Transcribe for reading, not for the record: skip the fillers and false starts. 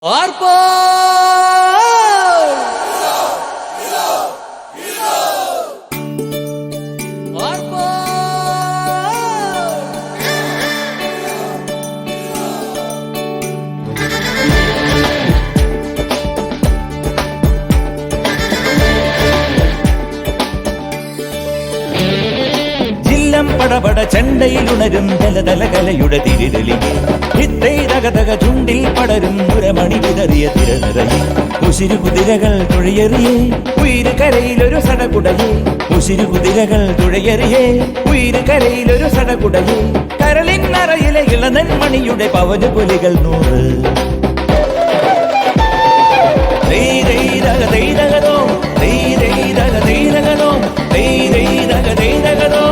ആർപ്പാ പടപട ചെണ്ടയിലുണരും തലതലകലയുടെ തിരിരലി ഇത്തൈതകതക ചുണ്ടിൽ പടരും മുരമണി വിതറിയ തിരനിറയെ ഉശിരു കുതിരകൾ തുഴയെറിയേ ഉയിര് കരയിലൊരു സടകുടയേ ഉശിരു കുതിരകൾ തുഴയെറിയേ ഉയിര് കരയിലൊരു സടകുടയേ കരളിന്നറയിലെ ഇളനന്മണിയുടെ പവന് പുലികൾ 100 ദൈതകതോ ദൈതകതോ ദൈതകതോ ദൈതകതോ